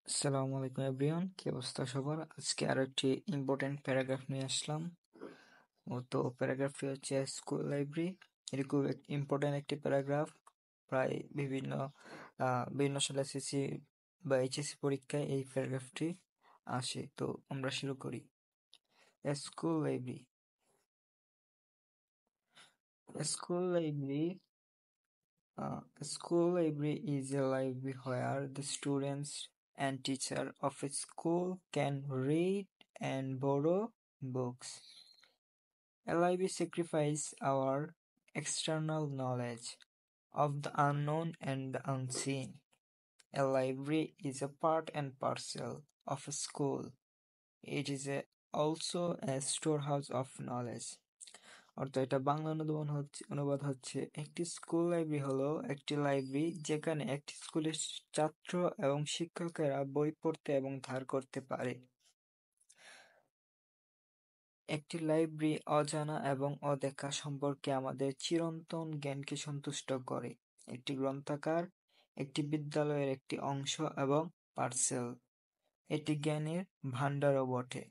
আসসালামু আলাইকুম এভরিওয়ান, কি অবস্থা সবার? আজকে আরো একটি ইম্পর্টেন্ট প্যারাগ্রাফ নিয়ে আসলাম। তো প্যারাগ্রাফটি হচ্ছে স্কুল লাইব্রেরি। এটি খুব ইম্পর্টেন্ট একটি প্যারাগ্রাফ। প্রায় বিভিন্ন সালে এসএসসি বা এইচএসসি পরীক্ষায় এই প্যারাগ্রাফটি আসে। তো আমরা শুরু করি। School library. School library School library is a library where the students and teacher of a school can read and borrow books. A library sacrifices our external knowledge of the unknown and the unseen. A library is a part and parcel of a school. It is also a storehouse of knowledge. অর্থাৎ এটা বাংলা অনুবাদ হচ্ছে একটি school library হলো একটি library যেখানে একটি স্কুলের ছাত্র এবং শিক্ষকেরা বই পড়তে এবং ধার করতে পারে। একটি লাইব্রেরি অজানা এবং অদেখা সম্পর্কে আমাদের চিরন্তন জ্ঞানকে সন্তুষ্ট করে। একটি গ্রন্থাগার একটি বিদ্যালয়ের একটি অংশ এবং পার্সেল। এটি জ্ঞানের ভাণ্ডারও বটে।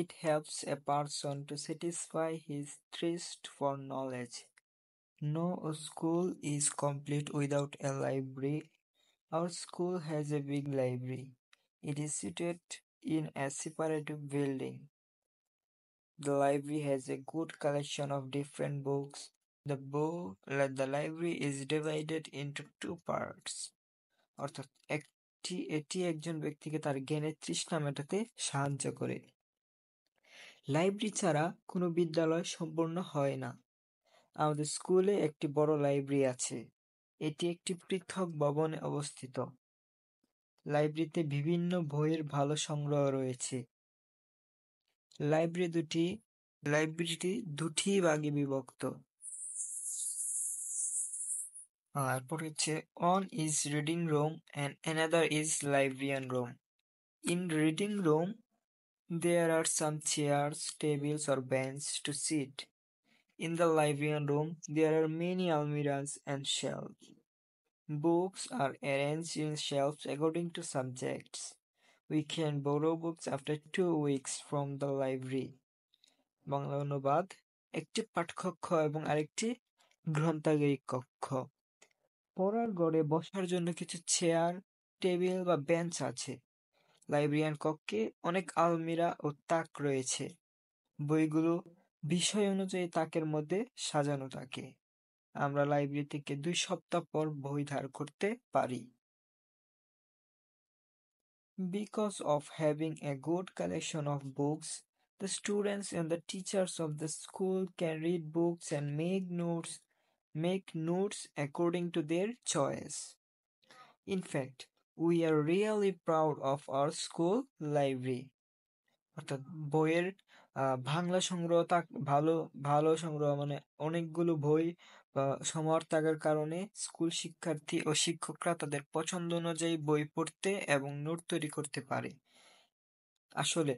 It helps a person to satisfy his thirst for knowledge. No school is complete without a library. Our school has a big library. It is situated in a separate building. The library has a good collection of different books. The library is divided into two parts. অর্থাৎ এটি একজন ব্যক্তিকে তার জ্ঞানের তৃষ্ণা মেটাতে সাহায্য করে। Library ছাড়া কোনো বিদ্যালয় সম্পূর্ণ হয় না। আমাদের স্কুলে একটি বড় লাইব্রেরি আছে। এটি একটি পৃথক ভবনে অবস্থিত। লাইব্রেরিতে বিভিন্ন বইয়ের ভালো সংগ্রহ রয়েছে। লাইব্রেরিটি দুটি ভাগে বিভক্ত। তারপর হচ্ছে one is reading room and another is librarian room. In reading room there are some chairs, tables or benches to sit. In the librarian room there are many almirahs and shelves. Books are arranged in shelves according to subjects. We can borrow books after 2 weeks from the library. Bangla অনুবাদ: একটি পাঠকক্ষ এবং আরেকটি গ্রন্থাগারিক কক্ষ। পড়ার ঘরে বসার জন্য কিছু চেয়ার, টেবিল বা বেঞ্চ আছে। লাইব্রেরিয়ান কক্ষে অনেক আলমিরা ও তাক রয়েছে। বইগুলো বিষয় অনুযায়ী তাকের মধ্যে সাজানো থাকে। আমরা লাইব্রেরি থেকে 2 সপ্তাহ পর বই ধার করতে পারি। Because of having a good collection of books, the students and the teachers of the school can read books and make notes according to their choice. In fact, we are really proud of our school library. অর্থাৎ বইয়ের বাংলা সংগ্রহ ভালো ভালো সংগ্রহ মানে অনেকগুলো বই সমাহার থাকার কারণে স্কুল শিক্ষার্থী ও শিক্ষকরা তাদের পছন্দ অনুযায়ী বই পড়তে এবং নোট তৈরি করতে পারে। আসলে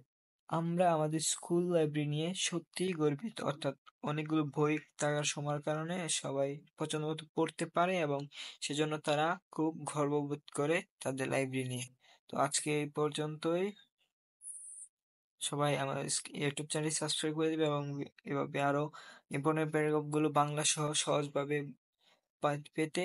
আমরা আমাদের স্কুল লাইব্রেরি নিয়ে সত্যিই গর্বিত। অর্থাৎ অনেকগুলো বই থাকার সময়ের কারণে সবাই পছন্দ মতো পড়তে পারে এবং সেজন্য তারা খুব গর্ববোধ করে তাদের লাইব্রেরি নিয়ে। তো আজকে এই পর্যন্তই। সবাই আমার ইউটিউব চ্যানেল সাবস্ক্রাইব করে দিবে এবং এভাবে আরো ইম্পর্টেন্ট প্যারাগ্রাফ গুলো বাংলা সহ সহজভাবে পেতে